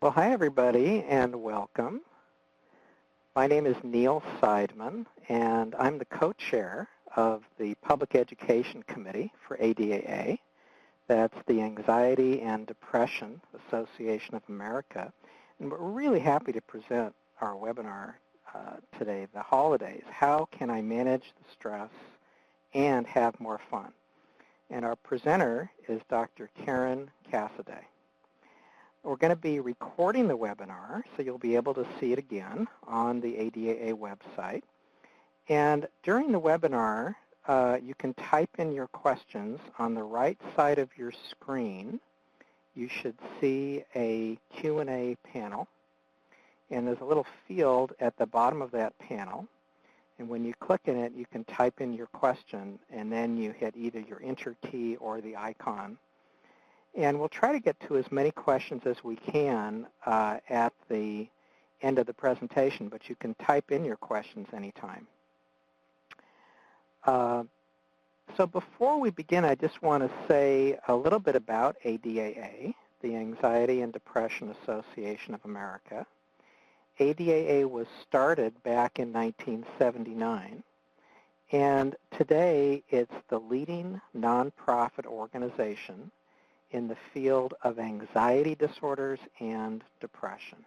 Well, hi everybody and welcome. My name is Neil Seidman and I'm the co-chair of the Public Education Committee for ADAA. That's the Anxiety and Depression Association of America. And we're really happy to present our webinar today, The Holidays, How Can I Manage the Stress and Have More Fun? And our presenter is Dr. Karen Cassiday. We're going to be recording the webinar, so you'll be able to see it again on the ADAA website. And during the webinar, you can type in your questions on the right side of your screen. You should see a Q&A panel, and there's a little field at the bottom of that panel. And when you click in it, you can type in your question, and then you hit either your Enter key or the icon. And we'll try to get to as many questions as we can at the end of the presentation, but you can type in your questions anytime. So before we begin, I just want to say a little bit about ADAA, the Anxiety and Depression Association of America. ADAA was started back in 1979, and today it's the leading nonprofit organization in the field of anxiety disorders and depression.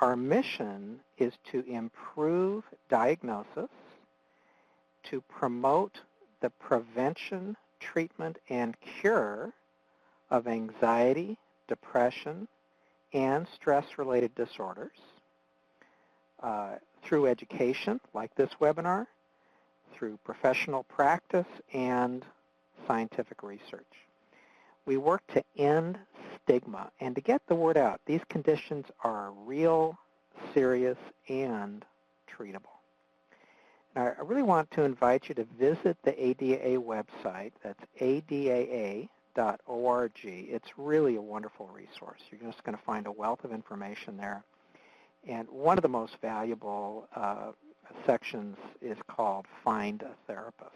Our mission is to improve diagnosis, to promote the prevention, treatment, and cure of anxiety, depression, and stress-related disorders through education, like this webinar, through professional practice, and scientific research. We work to end stigma and to get the word out. These conditions are real, serious, and treatable. Now, I really want to invite you to visit the ADAA website. That's adaa.org. It's really a wonderful resource. You're just going to find a wealth of information there. And one of the most valuable sections is called Find a Therapist.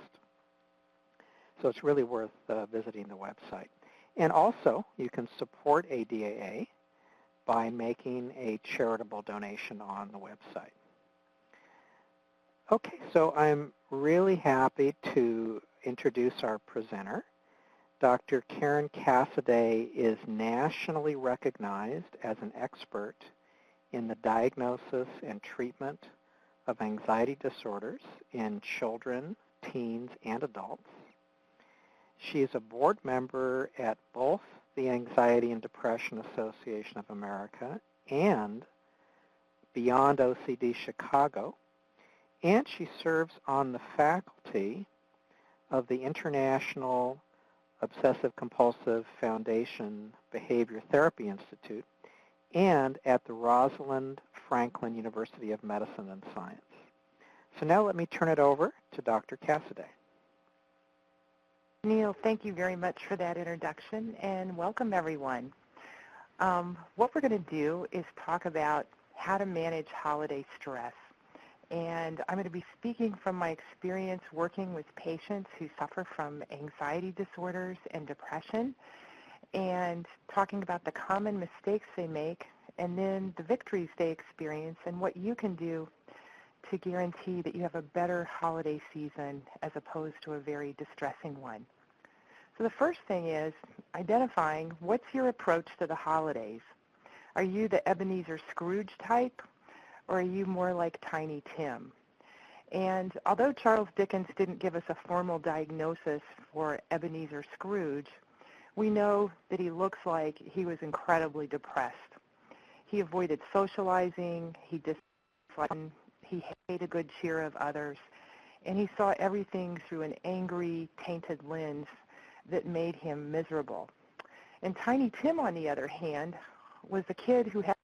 So it's really worth visiting the website. And also, you can support ADAA by making a charitable donation on the website. Okay, so I'm really happy to introduce our presenter. Dr. Karen Cassiday is nationally recognized as an expert in the diagnosis and treatment of anxiety disorders in children, teens, and adults. She is a board member at both the Anxiety and Depression Association of America and Beyond OCD Chicago, and she serves on the faculty of the International Obsessive-Compulsive Foundation Behavior Therapy Institute and at the Rosalind Franklin University of Medicine and Science. So now let me turn it over to Dr. Cassiday. Neil, thank you very much for that introduction, and welcome everyone. What we're going to do is talk about how to manage holiday stress. And I'm going to be speaking from my experience working with patients who suffer from anxiety disorders and depression, and talking about the common mistakes they make, and then the victories they experience, and what you can do to guarantee that you have a better holiday season as opposed to a very distressing one. So the first thing is identifying what's your approach to the holidays. Are you the Ebenezer Scrooge type, or are you more like Tiny Tim? And although Charles Dickens didn't give us a formal diagnosis for Ebenezer Scrooge, we know that he looks like he was incredibly depressed. He avoided socializing, he disliked, he hated good cheer of others, and he saw everything through an angry, tainted lens that made him miserable. And Tiny Tim, on the other hand, was a kid who had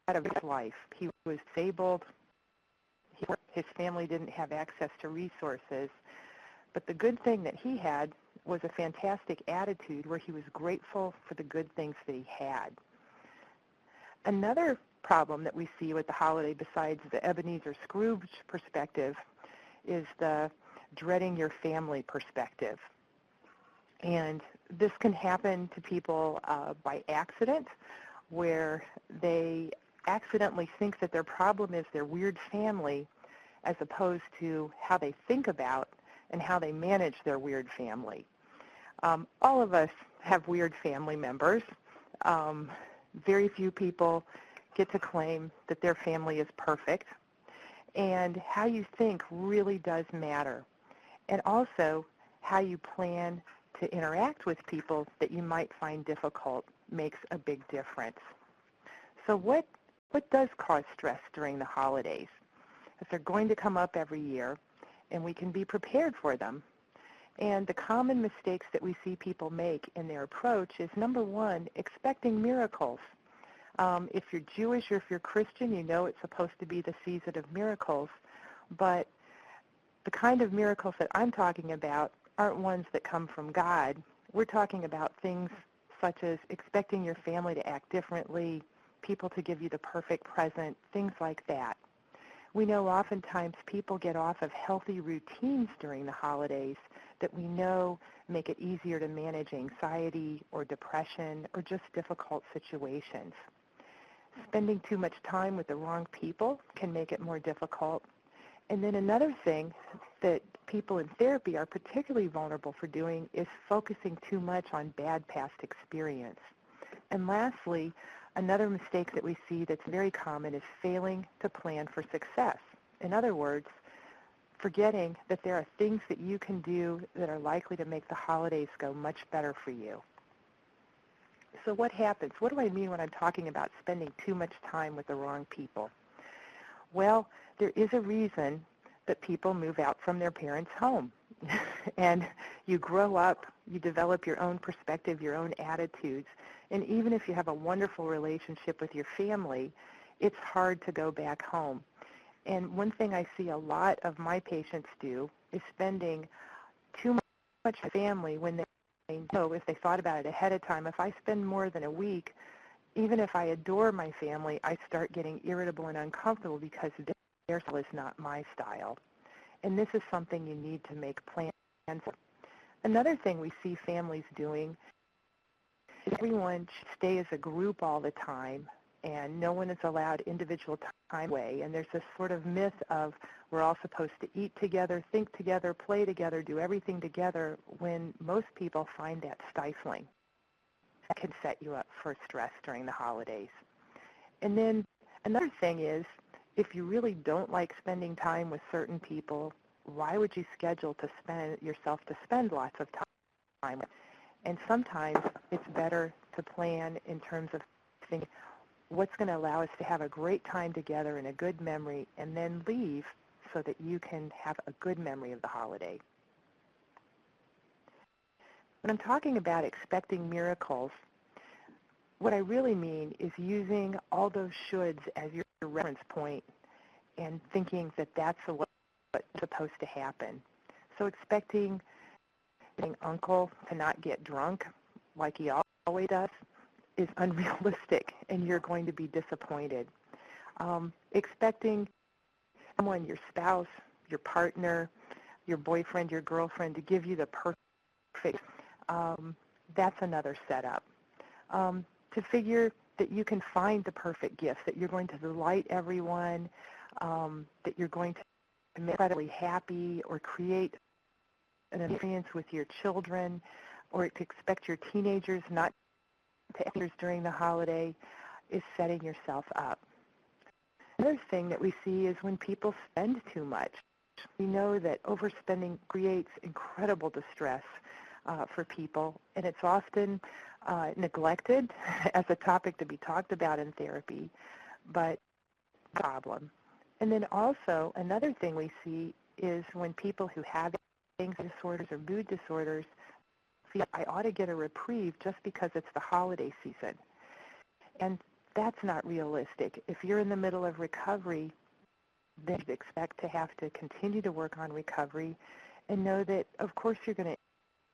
a rich life. He was disabled. His family didn't have access to resources. But the good thing that he had was a fantastic attitude where he was grateful for the good things that he had. Another problem that we see with the holiday, besides the Ebenezer Scrooge perspective, is the dreading your family perspective. And this can happen to people by accident, where they accidentally think that their problem is their weird family as opposed to how they think about and how they manage their weird family. All of us have weird family members. Very few people get to claim that their family is perfect. And how you think really does matter. And also, how you plan to interact with people that you might find difficult makes a big difference. So what does cause stress during the holidays? Because they're going to come up every year, and we can be prepared for them. And the common mistakes that we see people make in their approach is, number one, expecting miracles. If you're Jewish or if you're Christian, you know it's supposed to be the season of miracles. But the kind of miracles that I'm talking about aren't ones that come from God. We're talking about things such as expecting your family to act differently, people to give you the perfect present, things like that. We know oftentimes people get off of healthy routines during the holidays that we know make it easier to manage anxiety or depression or just difficult situations. Spending too much time with the wrong people can make it more difficult. And then another thing that people in therapy are particularly vulnerable for doing is focusing too much on bad past experience. And lastly, another mistake that we see that's very common is failing to plan for success. In other words, forgetting that there are things that you can do that are likely to make the holidays go much better for you. So what happens? What do I mean when I'm talking about spending too much time with the wrong people? Well, there is a reason that people move out from their parents' home. And you grow up, you develop your own perspective, your own attitudes, and even if you have a wonderful relationship with your family, it's hard to go back home. And one thing I see a lot of my patients do is spending too much family when they know, if they thought about it ahead of time, if I spend more than a week, even if I adore my family, I start getting irritable and uncomfortable because their style is not my style. And this is something you need to make plans for. Another thing we see families doing is everyone should stay as a group all the time, and no one is allowed individual time away. And there's this sort of myth of we're all supposed to eat together, think together, play together, do everything together, when most people find that stifling. That can set you up for stress during the holidays. And then another thing is, if you really don't like spending time with certain people, why would you schedule yourself to spend lots of time? And sometimes it's better to plan in terms of thinking what's going to allow us to have a great time together and a good memory, and then leave so that you can have a good memory of the holiday. When I'm talking about expecting miracles, what I really mean is using all those shoulds as your reference point and thinking that that's what's supposed to happen. So expecting uncle to not get drunk like he always does is unrealistic, and you're going to be disappointed. Expecting someone, your spouse, your partner, your boyfriend, your girlfriend, to give you the perfect, that's another setup. To figure that you can find the perfect gift, that you're going to delight everyone, that you're going to make incredibly happy or create an experience with your children, or to expect your teenagers not to eat during the holiday, is setting yourself up. Another thing that we see is when people spend too much. We know that overspending creates incredible distress for people, and it's often neglected as a topic to be talked about in therapy, but a problem. And then also another thing we see is when people who have anxiety disorders or mood disorders feel I ought to get a reprieve just because it's the holiday season. And that's not realistic. If you're in the middle of recovery, then you expect to have to continue to work on recovery and know that, of course, you're going to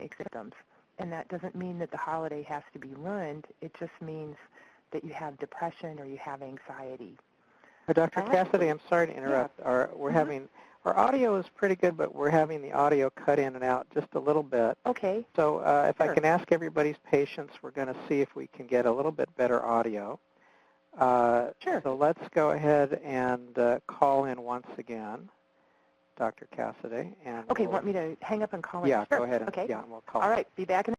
make symptoms. And that doesn't mean that the holiday has to be ruined. It just means that you have depression or you have anxiety. Dr. Cassiday, I'm sorry to interrupt. Yeah. Our audio is pretty good, but we're having the audio cut in and out just a little bit. Okay. So if Sure. I can ask everybody's patience, we're going to see if we can get a little bit better audio. Sure. So let's go ahead and call in once again, Dr. Cassiday. And okay, want me to hang up and call in? Yeah, Sure. go ahead. And, okay. Yeah, and we'll call. All right, be back in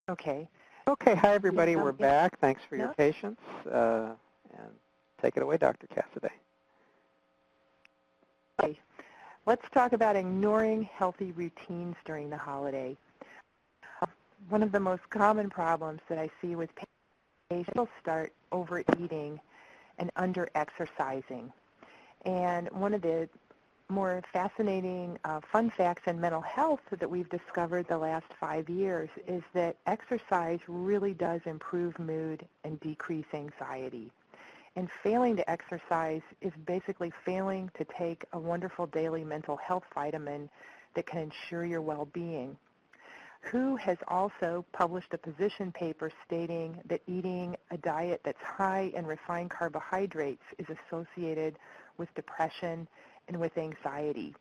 Okay. Okay, hi everybody. Yeah, We're back. Thanks for your no? patience. And take it away, Dr. Cassiday. Okay. Let's talk about ignoring healthy routines during the holiday. One of the most common problems that I see with patients will start overeating and under-exercising. And one of the more fascinating fun facts in mental health that we've discovered the last 5 years is that exercise really does improve mood and decrease anxiety. And failing to exercise is basically failing to take a wonderful daily mental health vitamin that can ensure your well-being. WHO has also published a position paper stating that eating a diet that's high in refined carbohydrates is associated with depression and with anxiety.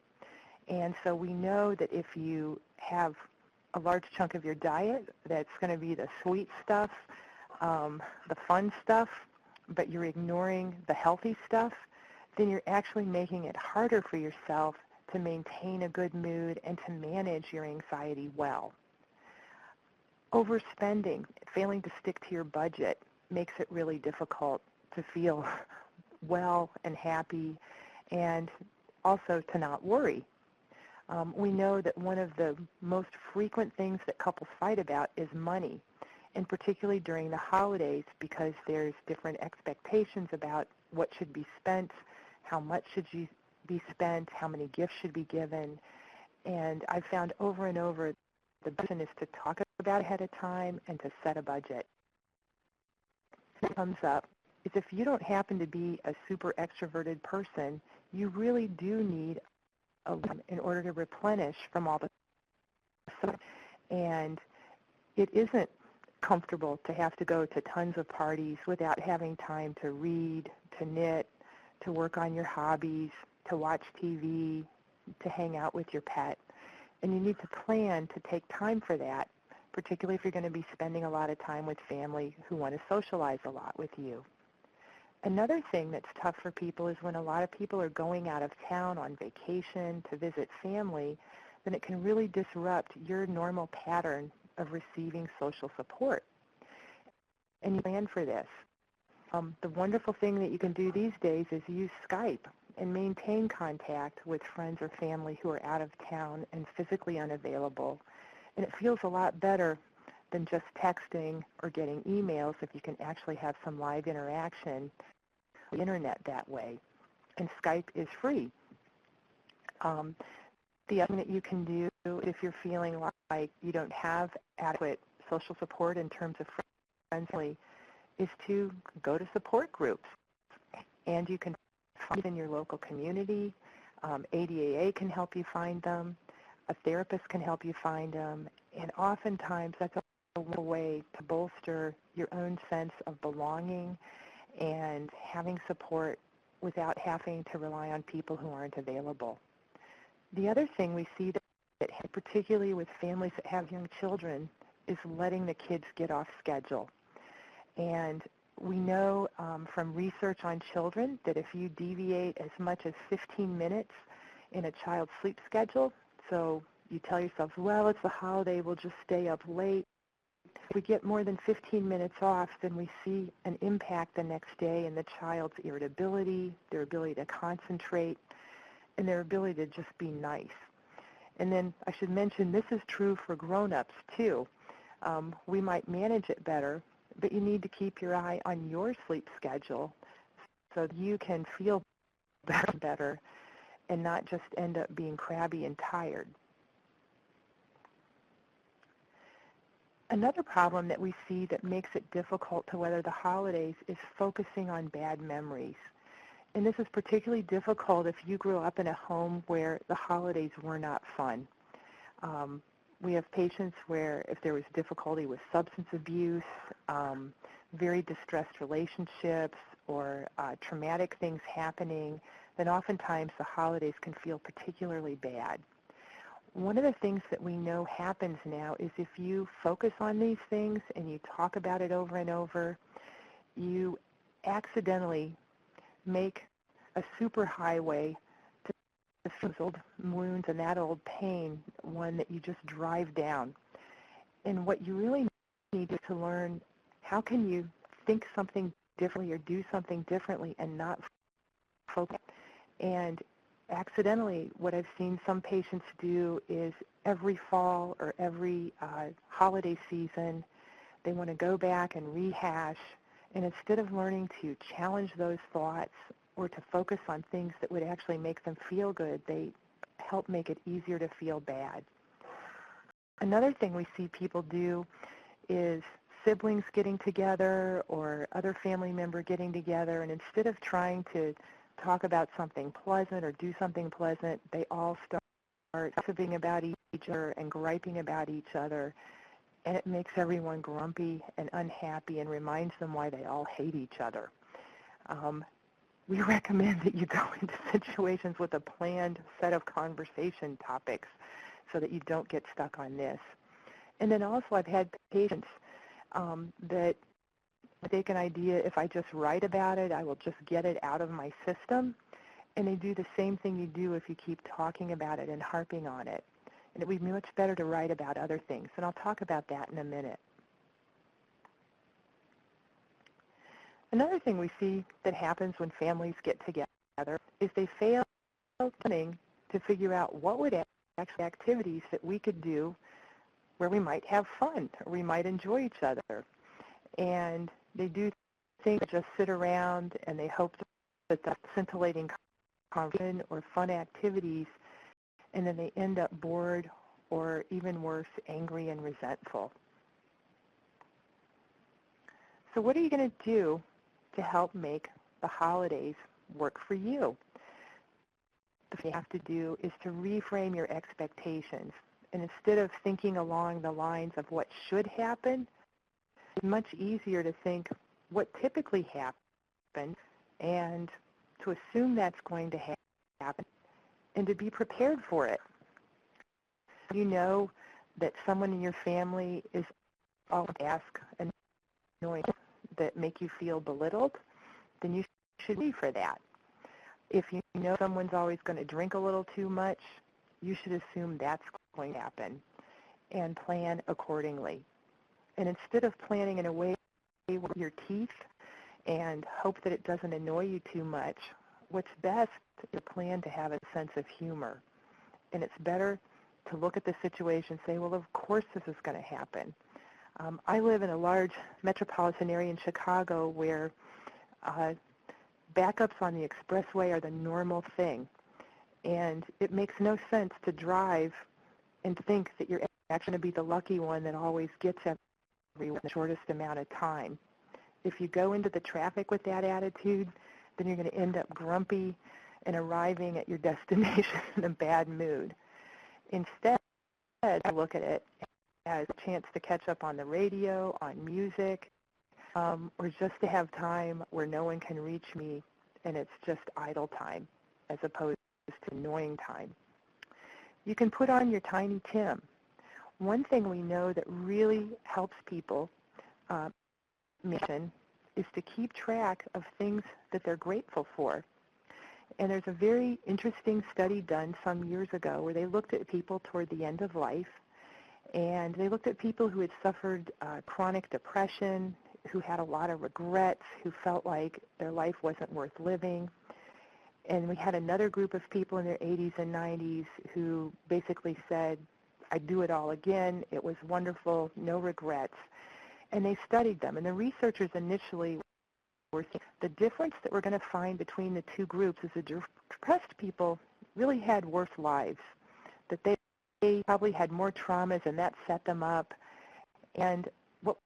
And so we know that if you have a large chunk of your diet that's going to be the sweet stuff, the fun stuff, but you're ignoring the healthy stuff, then you're actually making it harder for yourself to maintain a good mood and to manage your anxiety well. Overspending, failing to stick to your budget, makes it really difficult to feel well and happy and also to not worry. We know that one of the most frequent things that couples fight about is money, and particularly during the holidays because there's different expectations about what should be spent, how much should be spent, how many gifts should be given. And I've found over and over the best is to talk about it ahead of time and to set a budget. What comes up is if you don't happen to be a super extroverted person, you really do need a limit in order to replenish from all the stuff. And it isn't comfortable to have to go to tons of parties without having time to read, to knit, to work on your hobbies, to watch TV, to hang out with your pet. And you need to plan to take time for that, particularly if you're going to be spending a lot of time with family who want to socialize a lot with you. Another thing that's tough for people is when a lot of people are going out of town on vacation to visit family, then it can really disrupt your normal pattern of receiving social support. And you plan for this. The wonderful thing that you can do these days is use Skype and maintain contact with friends or family who are out of town and physically unavailable. And it feels a lot better than just texting or getting emails if you can actually have some live interaction on the internet that way. And Skype is free. The other thing that you can do if you're feeling like you don't have adequate social support in terms of friends is to go to support groups. And you can find them in your local community. ADAA can help you find them. A therapist can help you find them. And oftentimes that's a way to bolster your own sense of belonging and having support without having to rely on people who aren't available. The other thing we see that particularly with families that have young children is letting the kids get off schedule. And we know from research on children that if you deviate as much as 15 minutes in a child's sleep schedule, so you tell yourself, well, it's the holiday, we'll just stay up late. If we get more than 15 minutes off, then we see an impact the next day in the child's irritability, their ability to concentrate, and their ability to just be nice. And then I should mention this is true for grown-ups too. We might manage it better, but you need to keep your eye on your sleep schedule so that you can feel better and not just end up being crabby and tired. Another problem that we see that makes it difficult to weather the holidays is focusing on bad memories. And this is particularly difficult if you grew up in a home where the holidays were not fun. We have patients where if there was difficulty with substance abuse, very distressed relationships, or traumatic things happening, then oftentimes the holidays can feel particularly bad. One of the things that we know happens now is if you focus on these things and you talk about it over and over, you accidentally make a superhighway to those old wounds and that old pain one that you just drive down. And what you really need is to learn how can you think something differently or do something differently and not focus. And accidentally, what I've seen some patients do is every fall or every holiday season, they want to go back and rehash. And instead of learning to challenge those thoughts or to focus on things that would actually make them feel good, they help make it easier to feel bad. Another thing we see people do is siblings getting together or other family member getting together, and instead of trying to talk about something pleasant or do something pleasant, they all start gossiping about each other and griping about each other, and it makes everyone grumpy and unhappy and reminds them why they all hate each other. We recommend that you go into situations with a planned set of conversation topics so that you don't get stuck on this. And then also I've had patients that take an idea, if I just write about it, I will just get it out of my system. And they do the same thing you do if you keep talking about it and harping on it. And it would be much better to write about other things. And I'll talk about that in a minute. Another thing we see that happens when families get together is they fail to figure out what would actually activities that we could do where we might have fun or we might enjoy each other. And they do things just sit around and they hope that the scintillating conversation or fun activities, and then they end up bored or even worse, angry and resentful. So what are you going to do to help make the holidays work for you? The thing you have to do is to reframe your expectations. And instead of thinking along the lines of what should happen, it's much easier to think what typically happens and to assume that's going to happen and to be prepared for it. You know that someone in your family is always ask annoying that make you feel belittled, then you should be for that. If you know someone's always going to drink a little too much, you should assume that's going to happen and plan accordingly. And instead of planning in a way with your teeth and hope that it doesn't annoy you too much, what's best is to plan to have a sense of humor. And it's better to look at the situation and say, well, of course this is going to happen. I live in a large metropolitan area in Chicago where backups on the expressway are the normal thing. And it makes no sense to drive and think that you're actually going to be the lucky one that always gets everyone in the shortest amount of time. If you go into the traffic with that attitude, then you're going to end up grumpy and arriving at your destination in a bad mood. Instead, I look at it as a chance to catch up on the radio, on music, or just to have time where no one can reach me and it's just idle time as opposed to annoying time. You can put on your Tiny Tim. One thing we know that really helps people mission is to keep track of things that they're grateful for. And there's a very interesting study done some years ago where they looked at people toward the end of life, and they looked at people who had suffered chronic depression, who had a lot of regrets, who felt like their life wasn't worth living. And we had another group of people in their 80s and 90s who basically said, I'd do it all again. It was wonderful, no regrets. And they studied them. And the researchers initially were thinking the difference that we're going to find between the two groups is the depressed people really had worse lives, that they probably had more traumas, and that set them up. And what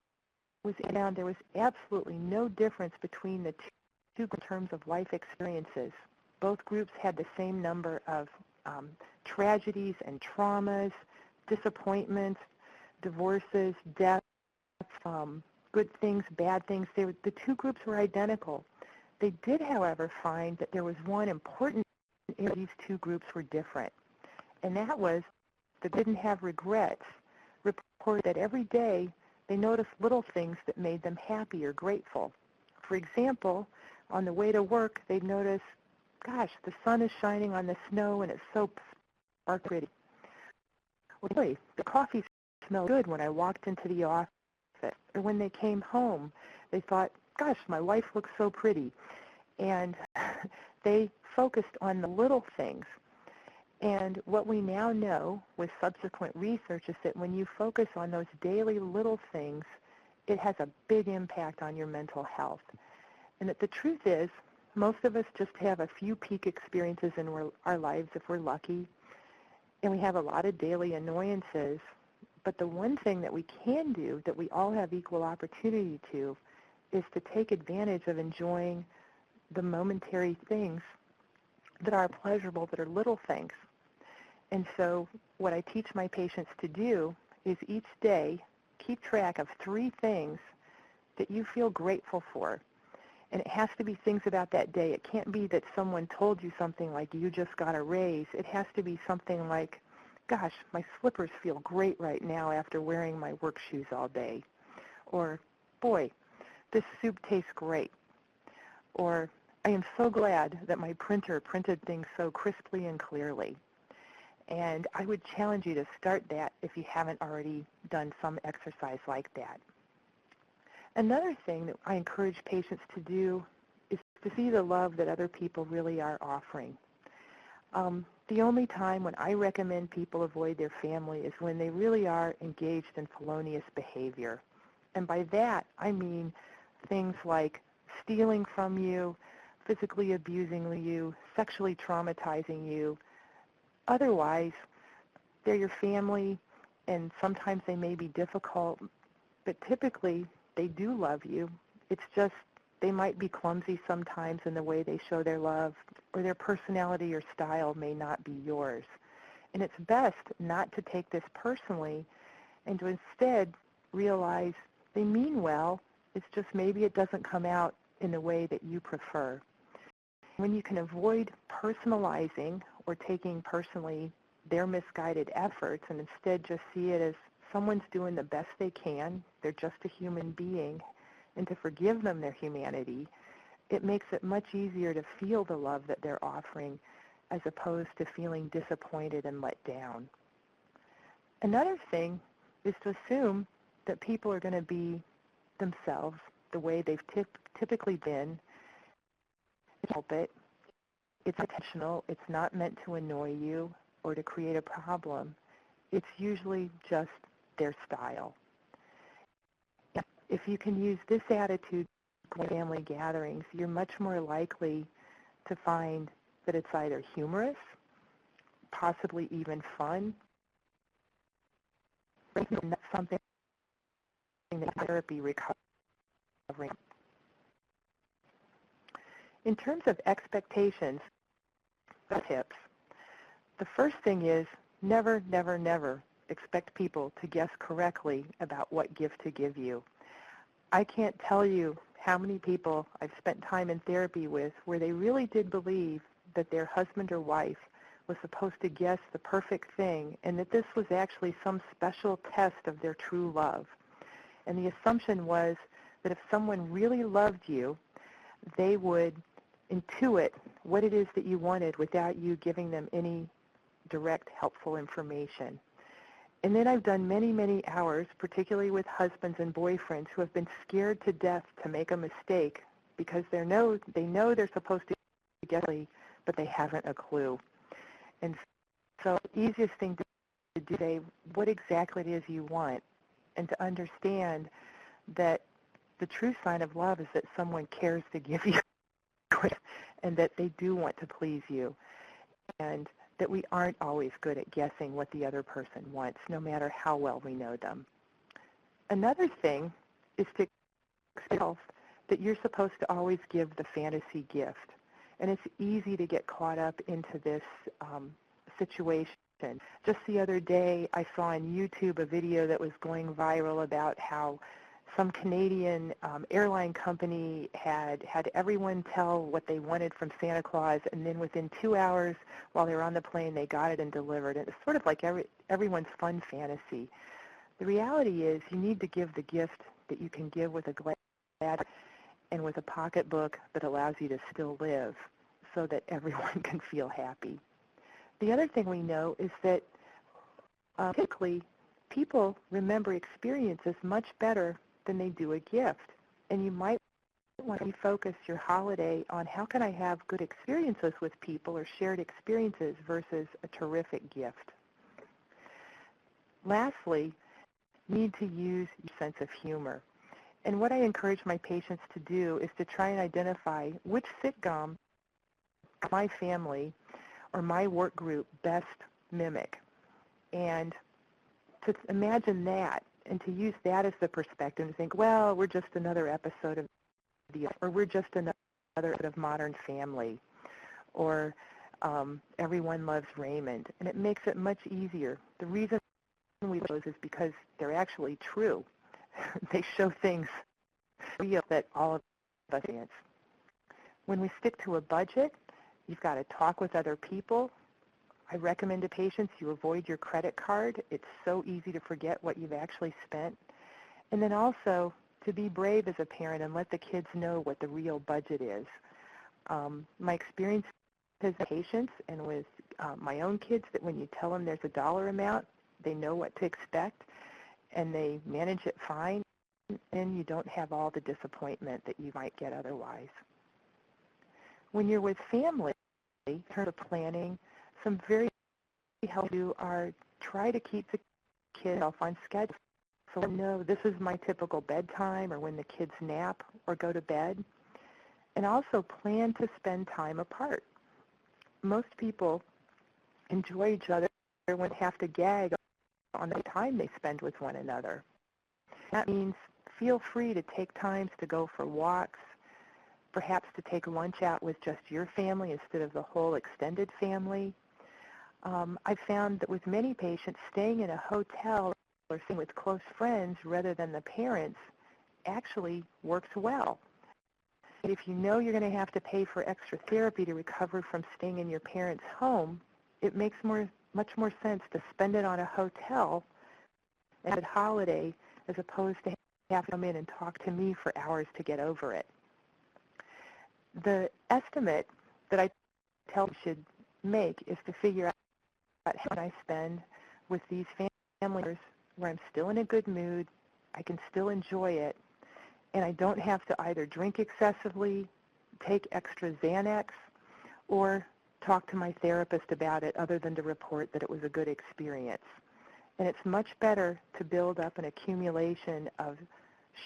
was found, there was absolutely no difference between the two in terms of life experiences. Both groups had the same number of tragedies and traumas, disappointments, divorces, deaths, good things, bad things. The two groups were identical. They did, however, find that there was one important area these two groups were different, and that was that they didn't have regrets. Reported that every day they noticed little things that made them happy or grateful. For example, on the way to work, they'd notice, gosh, the sun is shining on the snow and it's so pretty. Or, really, the coffee smelled good when I walked into the office. Or when they came home, they thought, gosh, my wife looks so pretty. And they focused on the little things. And what we now know with subsequent research is that when you focus on those daily little things, it has a big impact on your mental health. And that the truth is, most of us just have a few peak experiences in our lives if we're lucky, and we have a lot of daily annoyances. But the one thing that we can do, that we all have equal opportunity to, is to take advantage of enjoying the momentary things that are pleasurable, that are little things. And so what I teach my patients to do is each day keep track of 3 things that you feel grateful for. And it has to be things about that day. It can't be that someone told you something like you just got a raise. It has to be something like, gosh, my slippers feel great right now after wearing my work shoes all day. Or, boy, this soup tastes great. Or, I am so glad that my printer printed things so crisply and clearly. And I would challenge you to start that if you haven't already done some exercise like that. Another thing that I encourage patients to do is to see the love that other people really are offering. The only time when I recommend people avoid their family is when they really are engaged in felonious behavior. And by that, I mean things like stealing from you, physically abusing you, sexually traumatizing you. Otherwise, they're your family, and sometimes they may be difficult, but typically they do love you. It's just they might be clumsy sometimes in the way they show their love, or their personality or style may not be yours. And it's best not to take this personally and to instead realize they mean well. It's just maybe it doesn't come out in the way that you prefer. When you can avoid personalizing or taking personally their misguided efforts and instead just see it as someone's doing the best they can, they're just a human being, and to forgive them their humanity, it makes it much easier to feel the love that they're offering as opposed to feeling disappointed and let down. Another thing is to assume that people are going to be themselves the way they've typically been. Help it. It's intentional. It's not meant to annoy you or to create a problem. It's usually just their style. If you can use this attitude in family gatherings, you're much more likely to find that it's either humorous, possibly even fun, or something that therapy recovering. In terms of expectations, tips, the first thing is never, never, never expect people to guess correctly about what gift to give you. I can't tell you how many people I've spent time in therapy with where they really did believe that their husband or wife was supposed to guess the perfect thing and that this was actually some special test of their true love. And the assumption was that if someone really loved you, they would intuit what it is that you wanted without you giving them any direct helpful information. And then I've done many, many hours, particularly with husbands and boyfriends who have been scared to death to make a mistake because they know they're supposed to get it, but they haven't a clue. And so the easiest thing to do is say what exactly it is you want, and to understand that the true sign of love is that someone cares to give you and that they do want to please you, and that we aren't always good at guessing what the other person wants, no matter how well we know them. Another thing is to yourself that you're supposed to always give the fantasy gift. And it's easy to get caught up into this situation. Just the other day, I saw on YouTube a video that was going viral about how some Canadian airline company had everyone tell what they wanted from Santa Claus, and then within 2 hours, while they were on the plane, they got it and delivered it. It's sort of like everyone's fun fantasy. The reality is you need to give the gift that you can give with a glad and with a pocketbook that allows you to still live so that everyone can feel happy. The other thing we know is that typically people remember experiences much better than they do a gift. And you might want to refocus your holiday on how can I have good experiences with people or shared experiences versus a terrific gift. Lastly, you need to use your sense of humor. And what I encourage my patients to do is to try and identify which sitcom my family or my work group best mimic, and to imagine that and to use that as the perspective and think, well, we're just another episode of or we're just another episode of Modern Family, or Everyone Loves Raymond, and it makes it much easier. The reason we do those is because they're actually true. They show things real that all of us experience. When we stick to a budget, you've got to talk with other people. I recommend to patients you avoid your credit card. It's so easy to forget what you've actually spent. And then also to be brave as a parent and let the kids know what the real budget is. My experience as patients and with my own kids, that when you tell them there's a dollar amount, they know what to expect and they manage it fine, and you don't have all the disappointment that you might get otherwise. When you're with family, in terms of planning, some very helpful you are try to keep the kids on schedule. So know this is my typical bedtime or when the kids nap or go to bed. And also plan to spend time apart. Most people enjoy each other when they have to gag on the time they spend with one another. That means feel free to take times to go for walks, perhaps to take lunch out with just your family instead of the whole extended family. I've found that with many patients, staying in a hotel or staying with close friends rather than the parents actually works well. If you know you're going to have to pay for extra therapy to recover from staying in your parents' home, it makes much more sense to spend it on a hotel at a holiday as opposed to have to come in and talk to me for hours to get over it. The estimate that I tell you should make is to figure out how I spend with these family members where I'm still in a good mood, I can still enjoy it, and I don't have to either drink excessively, take extra Xanax, or talk to my therapist about it other than to report that it was a good experience. And it's much better to build up an accumulation of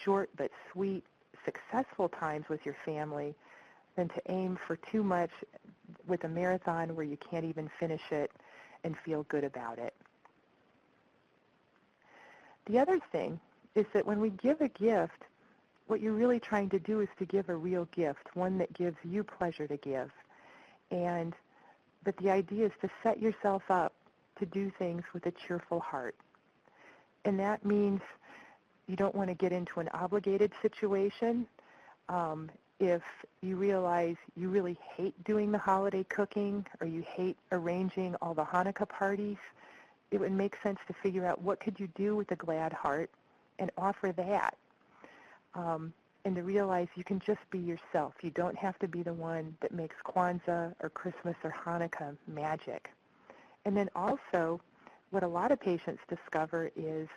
short but sweet, successful times with your family than to aim for too much with a marathon where you can't even finish it and feel good about it. The other thing is that when we give a gift, what you're really trying to do is to give a real gift, one that gives you pleasure to give. And but the idea is to set yourself up to do things with a cheerful heart. And that means you don't want to get into an obligated situation. If you realize you really hate doing the holiday cooking or you hate arranging all the Hanukkah parties, it would make sense to figure out what could you do with a glad heart and offer that. and to realize you can just be yourself. You don't have to be the one that makes Kwanzaa or Christmas or Hanukkah magic. And then also, what a lot of patients discover is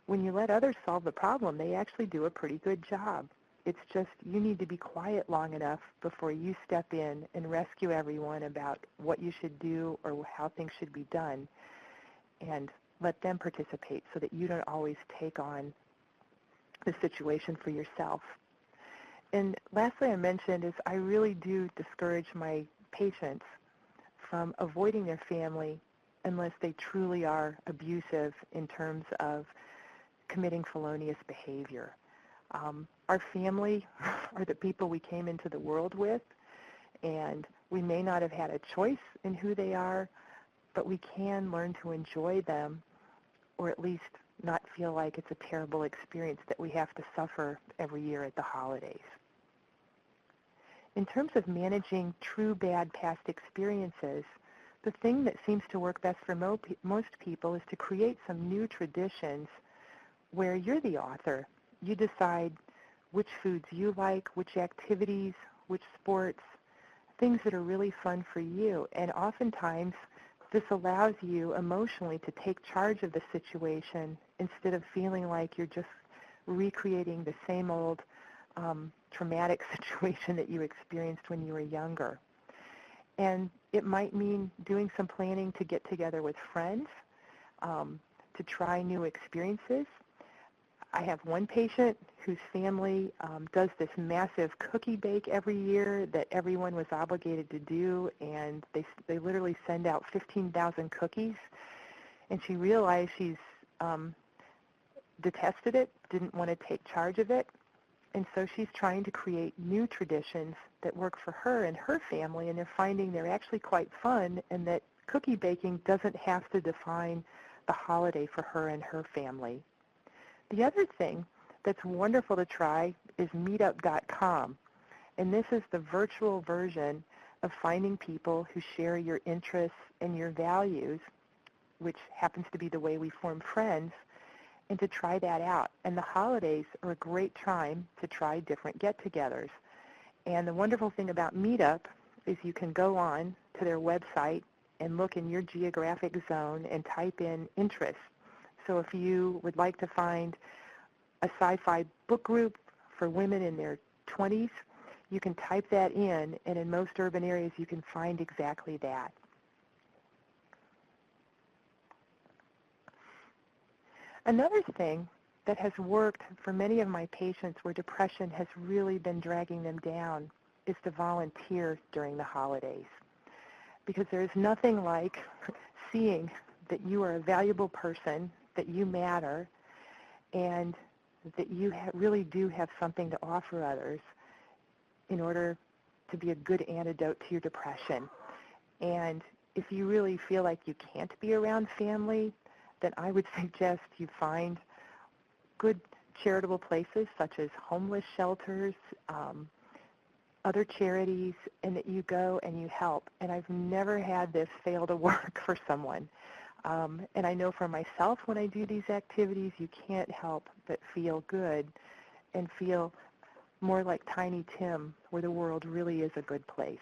when you let others solve the problem, they actually do a pretty good job. It's just you need to be quiet long enough before you step in and rescue everyone about what you should do or how things should be done, and let them participate so that you don't always take on the situation for yourself. And lastly, I mentioned is I really do discourage my patients from avoiding their family unless they truly are abusive in terms of committing felonious behavior. Our family are the people we came into the world with, and we may not have had a choice in who they are, but we can learn to enjoy them, or at least not feel like it's a terrible experience that we have to suffer every year at the holidays. In terms of managing true bad past experiences, the thing that seems to work best for most people is to create some new traditions where you're the author. You decide which foods you like, which activities, which sports, things that are really fun for you. And oftentimes, this allows you emotionally to take charge of the situation instead of feeling like you're just recreating the same old traumatic situation that you experienced when you were younger. And it might mean doing some planning to get together with friends, to try new experiences. I have one patient whose family does this massive cookie bake every year that everyone was obligated to do, and they literally send out 15,000 cookies. And she realized she's detested it, didn't want to take charge of it, and so she's trying to create new traditions that work for her and her family, and they're finding they're actually quite fun, and that cookie baking doesn't have to define the holiday for her and her family. The other thing that's wonderful to try is meetup.com, and this is the virtual version of finding people who share your interests and your values, which happens to be the way we form friends, and to try that out. And the holidays are a great time to try different get-togethers. And the wonderful thing about Meetup is you can go on to their website and look in your geographic zone and type in interests. So if you would like to find a sci-fi book group for women in their 20s, you can type that in, and in most urban areas you can find exactly that. Another thing that has worked for many of my patients where depression has really been dragging them down is to volunteer during the holidays. Because there's nothing like seeing that you are a valuable person, that you matter, and that you really do have something to offer others in order to be a good antidote to your depression. And if you really feel like you can't be around family, then I would suggest you find good charitable places such as homeless shelters, other charities, and that you go and you help. And I've never had this fail to work for someone. And I know for myself, when I do these activities, you can't help but feel good and feel more like Tiny Tim, where the world really is a good place.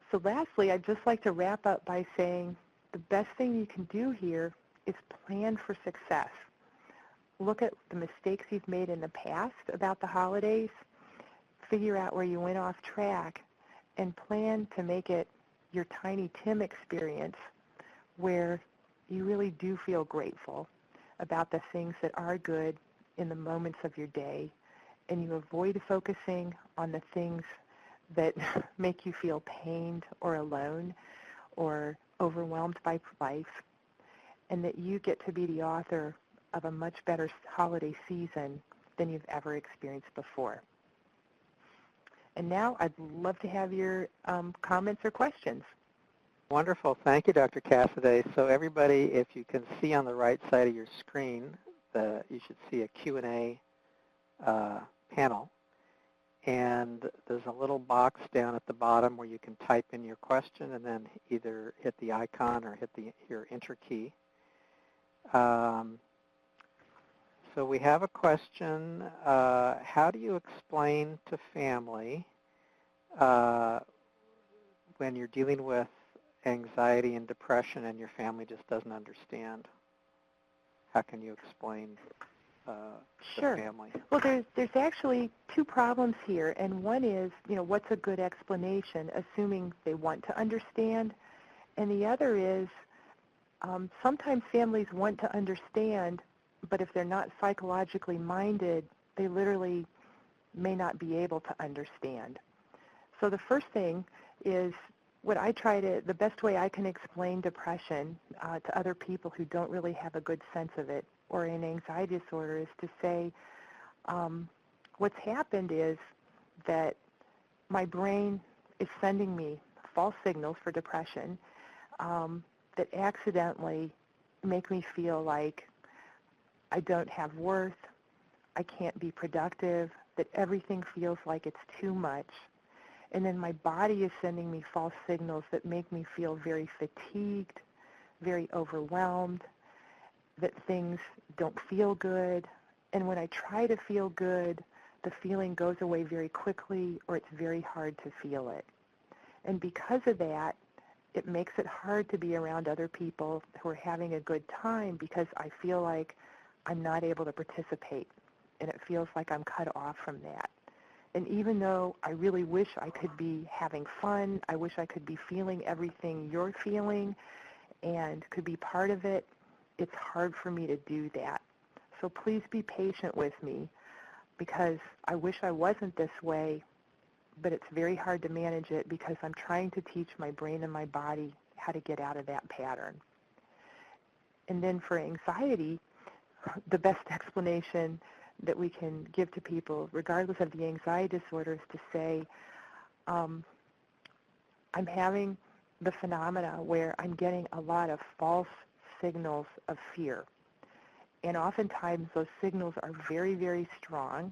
So lastly, I'd just like to wrap up by saying the best thing you can do here is plan for success. Look at the mistakes you've made in the past about the holidays, figure out where you went off track, and plan to make it your Tiny Tim experience where you really do feel grateful about the things that are good in the moments of your day, and you avoid focusing on the things that make you feel pained or alone or overwhelmed by life, and that you get to be the author of a much better holiday season than you've ever experienced before. And now I'd love to have your comments or questions. Wonderful. Thank you, Dr. Cassiday. So everybody, if you can see on the right side of your screen, you should see a Q&A panel. And there's a little box down at the bottom where you can type in your question and then either hit the icon or hit your enter key. So we have a question. How do you explain to family when you're dealing with anxiety and depression and your family just doesn't understand? How can you explain Sure. the family? Well, there's actually two problems here, and one is, what's a good explanation, assuming they want to understand, and the other is sometimes families want to understand, but if they're not psychologically minded, they literally may not be able to understand. So the first thing is the best way I can explain depression to other people who don't really have a good sense of it or an anxiety disorder is to say, what's happened is that my brain is sending me false signals for depression that accidentally make me feel like I don't have worth, I can't be productive, that everything feels like it's too much. And then my body is sending me false signals that make me feel very fatigued, very overwhelmed, that things don't feel good. And when I try to feel good, the feeling goes away very quickly, or it's very hard to feel it. And because of that, it makes it hard to be around other people who are having a good time because I feel like I'm not able to participate, and it feels like I'm cut off from that. And even though I really wish I could be having fun, I wish I could be feeling everything you're feeling and could be part of it, it's hard for me to do that. So please be patient with me because I wish I wasn't this way, but it's very hard to manage it because I'm trying to teach my brain and my body how to get out of that pattern. And then for anxiety, the best explanation that we can give to people, regardless of the anxiety disorder, is to say, I'm having the phenomena where I'm getting a lot of false signals of fear. And oftentimes those signals are very, very strong,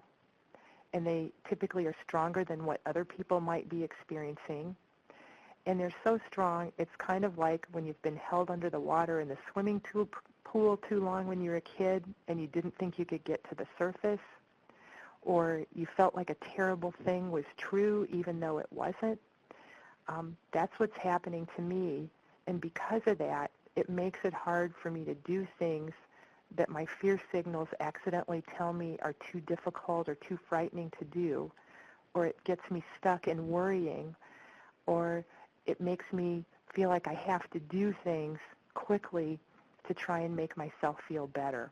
and they typically are stronger than what other people might be experiencing. And they're so strong, it's kind of like when you've been held under the water in the swimming pool too long when you were a kid and you didn't think you could get to the surface, or you felt like a terrible thing was true even though it wasn't. That's what's happening to me. And because of that, it makes it hard for me to do things that my fear signals accidentally tell me are too difficult or too frightening to do, or it gets me stuck in worrying, or it makes me feel like I have to do things quickly to try and make myself feel better.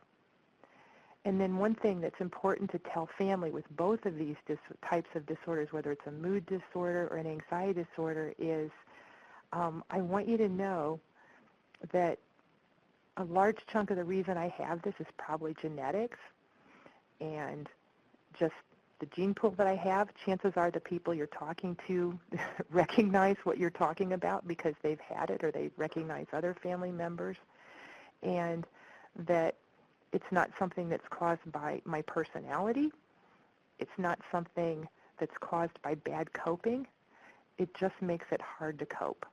And then one thing that's important to tell family with both of these types of disorders, whether it's a mood disorder or an anxiety disorder, is I want you to know that a large chunk of the reason I have this is probably genetics and just the gene pool that I have. Chances are the people you're talking to recognize what you're talking about because they've had it or they recognize other family members, and that it's not something that's caused by my personality. It's not something that's caused by bad coping. It just makes it hard to cope.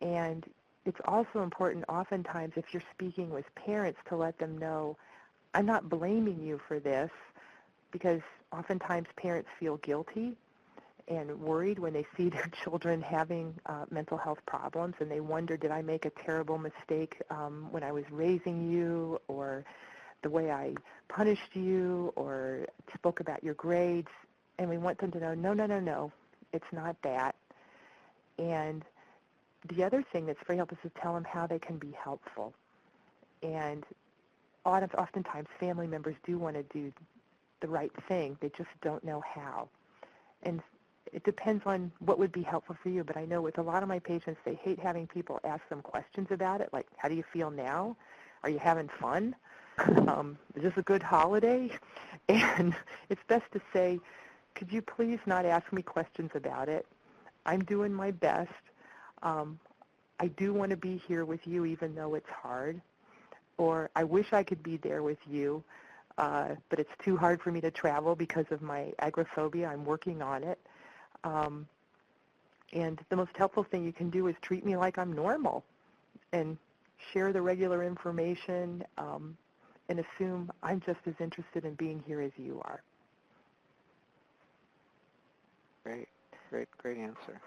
And it's also important oftentimes if you're speaking with parents to let them know, I'm not blaming you for this, because oftentimes parents feel guilty and worried when they see their children having mental health problems, and they wonder, did I make a terrible mistake when I was raising you, or the way I punished you, or spoke about your grades? And we want them to know, no, it's not that. And the other thing that's very helpful is to tell them how they can be helpful. And oftentimes family members do want to do the right thing. They just don't know how. And it depends on what would be helpful for you. But I know with a lot of my patients, they hate having people ask them questions about it, like, how do you feel now? Are you having fun? Is this a good holiday? And it's best to say, could you please not ask me questions about it? I'm doing my best. I do want to be here with you even though it's hard. Or I wish I could be there with you, but it's too hard for me to travel because of my agoraphobia. I'm working on it. And the most helpful thing you can do is treat me like I'm normal and share the regular information, and assume I'm just as interested in being here as you are. Great answer.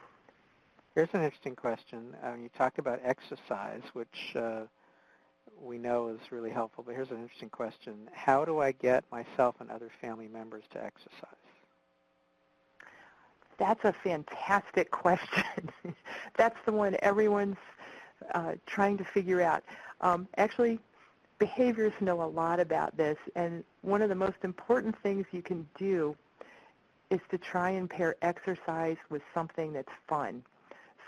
Here's an interesting question. You talked about exercise, which we know is really helpful, but here's an interesting question. How do I get myself and other family members to exercise? That's a fantastic question. That's the one everyone's trying to figure out. Actually, behaviorists know a lot about this, and one of the most important things you can do is to try and pair exercise with something that's fun.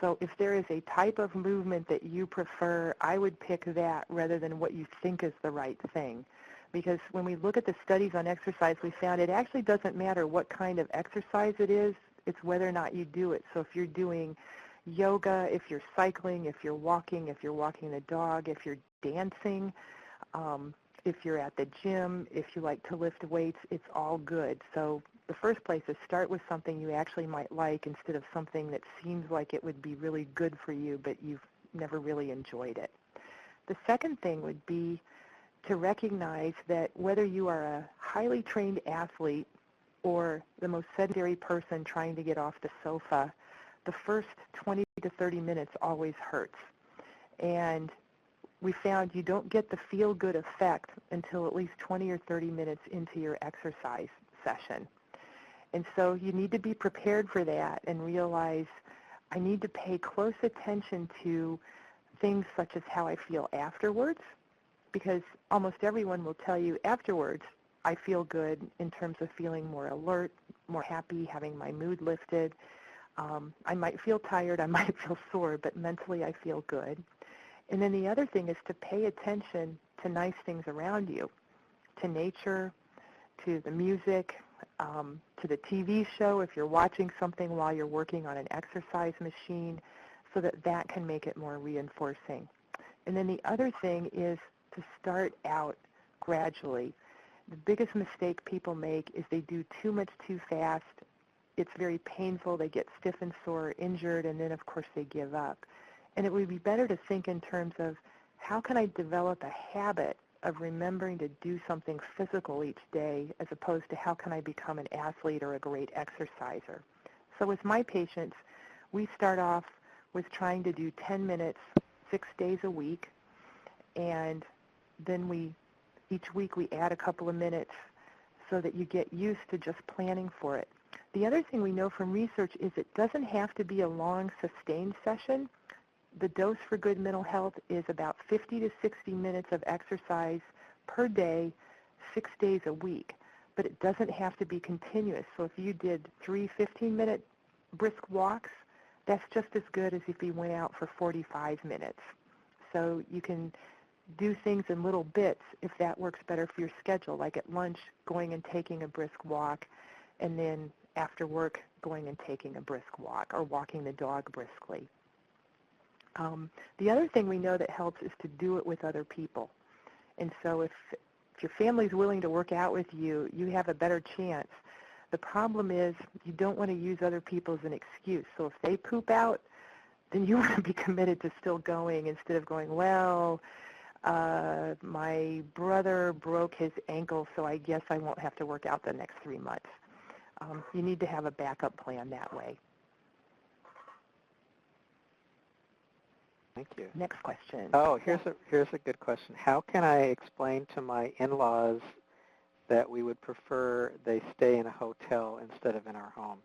So if there is a type of movement that you prefer, I would pick that rather than what you think is the right thing. Because when we look at the studies on exercise, we found it actually doesn't matter what kind of exercise it is, it's whether or not you do it. So if you're doing yoga, if you're cycling, if you're walking the dog, if you're dancing, if you're at the gym, if you like to lift weights, it's all good. So the first place is start with something you actually might like instead of something that seems like it would be really good for you, but you've never really enjoyed it. The second thing would be to recognize that whether you are a highly trained athlete or the most sedentary person trying to get off the sofa, the first 20 to 30 minutes always hurts. And we found you don't get the feel-good effect until at least 20 or 30 minutes into your exercise session. And so you need to be prepared for that and realize I need to pay close attention to things such as how I feel afterwards, because almost everyone will tell you afterwards, I feel good in terms of feeling more alert, more happy, having my mood lifted. I might feel tired, I might feel sore, but mentally I feel good. And then the other thing is to pay attention to nice things around you, to nature, to the music, to the TV show if you're watching something while you're working on an exercise machine, so that that can make it more reinforcing. And then the other thing is to start out gradually. The biggest mistake people make is they do too much too fast. It's very painful. They get stiff and sore, injured, and then, of course, they give up. And it would be better to think in terms of how can I develop a habit of remembering to do something physical each day as opposed to how can I become an athlete or a great exerciser. So with my patients, we start off with trying to do 10 minutes 6 days a week, and then each week we add a couple of minutes so that you get used to just planning for it. The other thing we know from research is it doesn't have to be a long, sustained session. The dose for good mental health is about 50 to 60 minutes of exercise per day, 6 days a week. But it doesn't have to be continuous. So if you did 3 15-minute brisk walks, that's just as good as if you went out for 45 minutes. So you can do things in little bits if that works better for your schedule, like at lunch, going and taking a brisk walk, and then after work, going and taking a brisk walk or walking the dog briskly. The other thing we know that helps is to do it with other people. And so if your family's willing to work out with you, you have a better chance. The problem is you don't want to use other people as an excuse. So if they poop out, then you want to be committed to still going instead of going, well, my brother broke his ankle, so I guess I won't have to work out the next 3 months. You need to have a backup plan that way. Thank you. Next question. Oh, here's a good question. How can I explain to my in-laws that we would prefer they stay in a hotel instead of in our home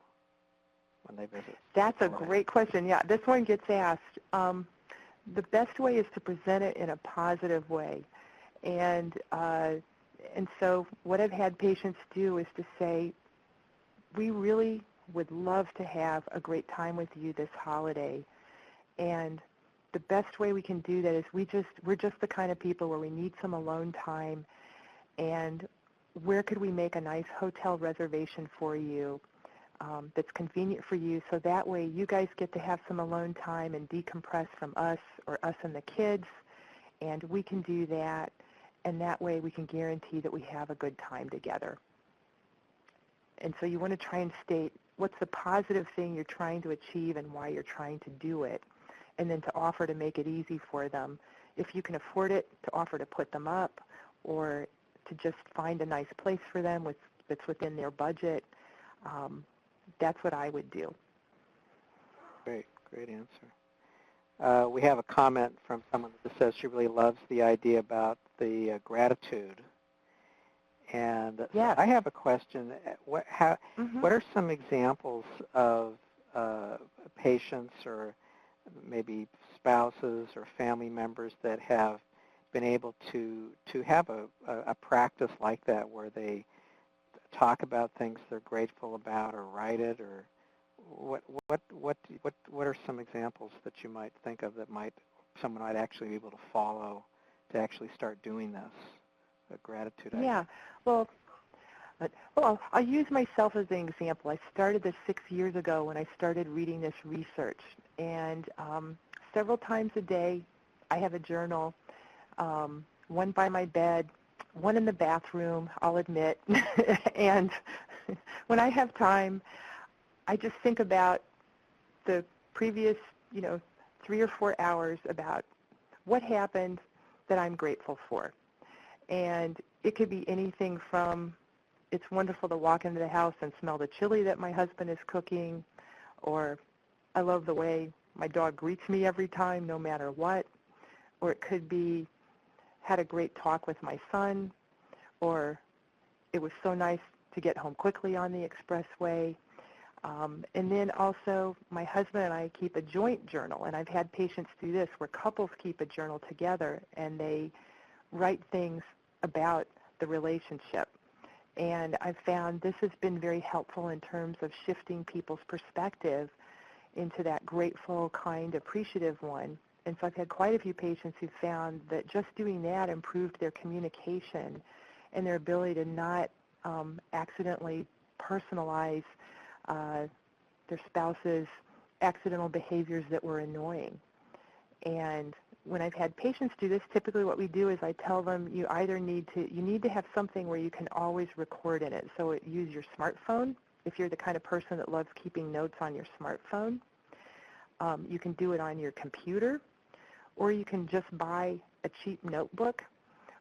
when they visit? That's a great question. Yeah, this one gets asked. The best way is to present it in a positive way. And so what I've had patients do is to say, we really would love to have a great time with you this holiday. And the best way we can do that is we're just the kind of people where we need some alone time. And where could we make a nice hotel reservation for you that's convenient for you, so that way you guys get to have some alone time and decompress from us or us and the kids, and we can do that, and that way we can guarantee that we have a good time together. And so you want to try and state what's the positive thing you're trying to achieve and why you're trying to do it, and then to offer to make it easy for them. If you can afford it, to offer to put them up, or to just find a nice place for them that's within their budget. That's what I would do. Great answer. We have a comment from someone that says she really loves the idea about the gratitude. And yes. so I have a question. What are some examples of patients or maybe spouses or family members that have been able to have a practice like that where they talk about things they're grateful about or write it, or what are some examples that you might think of that someone might actually be able to follow to actually start doing this, a gratitude idea? Yeah, well, I'll use myself as an example. I started this 6 years ago when I started reading this research, and several times a day I have a journal, one by my bed, one in the bathroom, I'll admit, and when I have time, I just think about the previous, 3 or 4 hours about what happened that I'm grateful for. And it could be anything from, it's wonderful to walk into the house and smell the chili that my husband is cooking, or I love the way my dog greets me every time, no matter what. Or it could be, had a great talk with my son, or it was so nice to get home quickly on the expressway. And then also, my husband and I keep a joint journal, and I've had patients do this where couples keep a journal together, and they write things about the relationship. And I've found this has been very helpful in terms of shifting people's perspective into that grateful, kind, appreciative one. And so I've had quite a few patients who found that just doing that improved their communication and their ability to not accidentally personalize their spouse's accidental behaviors that were annoying. And when I've had patients do this, typically what we do is I tell them you need to have something where you can always record in it. So use your smartphone if you're the kind of person that loves keeping notes on your smartphone. You can do it on your computer, or you can just buy a cheap notebook,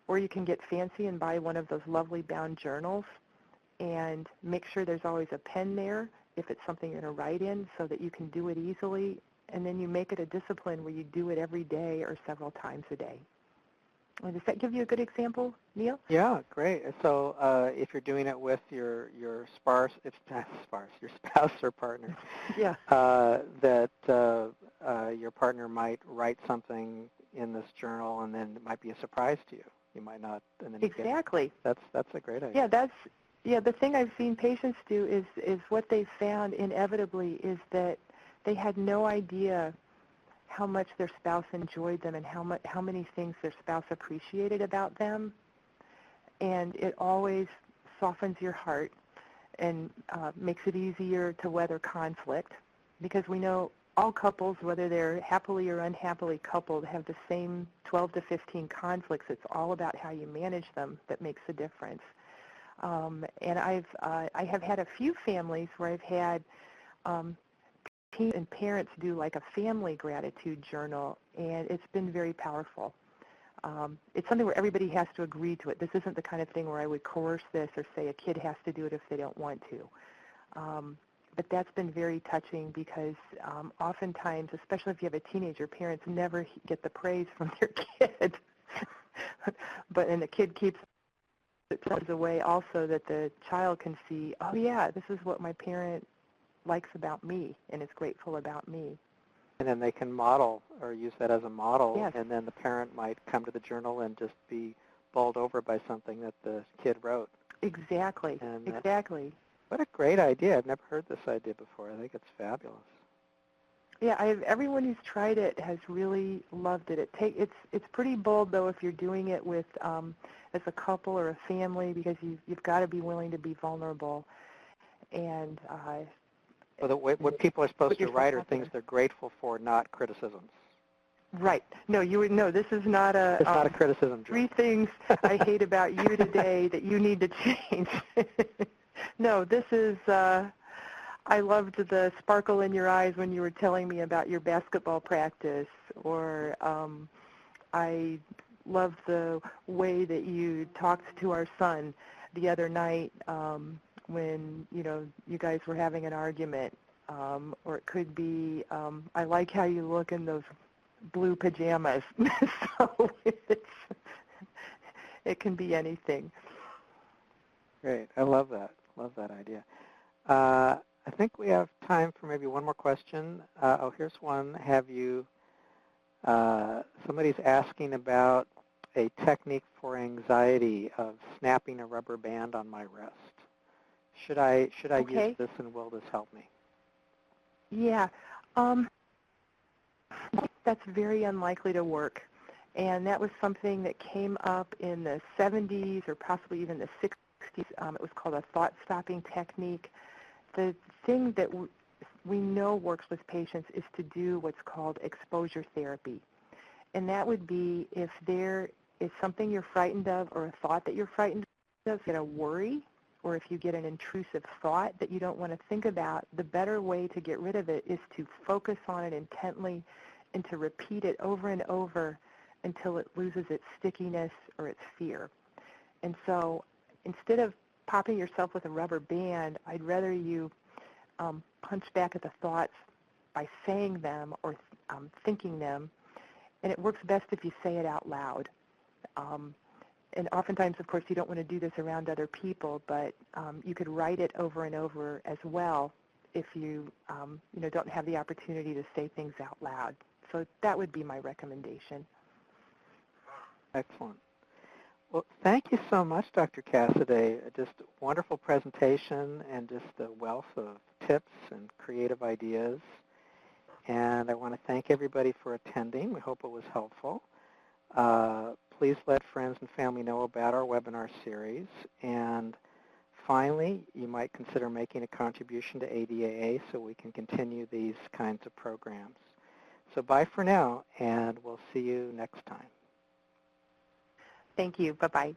or you can get fancy and buy one of those lovely bound journals and make sure there's always a pen there if it's something you're going to write in so that you can do it easily. And then you make it a discipline where you do it every day or several times a day. Does that give you a good example, Neil? Yeah, great. So if you're doing it with your spouse or partner, yeah, that your partner might write something in this journal, and then it might be a surprise to you. You might not. And then exactly. That's a great idea. Yeah, the thing I've seen patients do is what they've found inevitably is that they had no idea how much their spouse enjoyed them and how many things their spouse appreciated about them. And it always softens your heart and makes it easier to weather conflict, because we know all couples, whether they're happily or unhappily coupled, have the same 12 to 15 conflicts. It's all about how you manage them that makes a difference. And I have had a few families where I've had teens and parents do like a family gratitude journal, and it's been very powerful. It's something where everybody has to agree to it. This isn't the kind of thing where I would coerce this or say a kid has to do it if they don't want to. But that's been very touching because oftentimes, especially if you have a teenager, parents never get the praise from their kid. And the kid keeps it away also that the child can see, oh yeah, this is what my parent likes about me and is grateful about me. And then they can model or use that as a model, yes. And then the parent might come to the journal and just be bowled over by something that the kid wrote. Exactly, exactly. What a great idea. I've never heard this idea before. I think it's fabulous. Yeah, everyone who's tried it has really loved it. It's pretty bold, though, if you're doing it with as a couple or a family, because you've got to be willing to be vulnerable. And well, what people are supposed to write are things they're grateful for, not criticisms. Right. No, this is not a. It's not a criticism. 3 things I hate about you today that you need to change. No, this is. I loved the sparkle in your eyes when you were telling me about your basketball practice, or I love the way that you talked to our son the other night when, you guys were having an argument. Or it could be, I like how you look in those blue pajamas. So it can be anything. Great. I love that. Love that idea. I think we have time for maybe one more question. Here's one. Somebody's asking about a technique for anxiety of snapping a rubber band on my wrist. Should I use this, and will this help me? Yeah. That's very unlikely to work. And that was something that came up in the 70s or possibly even the 60s. It was called a thought-stopping technique. The thing that we know works with patients is to do what's called exposure therapy. And that would be if there is something you're frightened of or a thought that you're frightened of, you get a worry, or if you get an intrusive thought that you don't want to think about, the better way to get rid of it is to focus on it intently and to repeat it over and over until it loses its stickiness or its fear. And so instead of popping yourself with a rubber band, I'd rather you punch back at the thoughts by saying them or thinking them. And it works best if you say it out loud. And oftentimes, of course, you don't want to do this around other people, but you could write it over and over as well if you, don't have the opportunity to say things out loud. So that would be my recommendation. Excellent. Well, thank you so much, Dr. Cassiday. Just a wonderful presentation and just a wealth of tips and creative ideas. And I want to thank everybody for attending. We hope it was helpful. Please let friends and family know about our webinar series. And finally, you might consider making a contribution to ADAA so we can continue these kinds of programs. So bye for now, and we'll see you next time. Thank you. Bye-bye.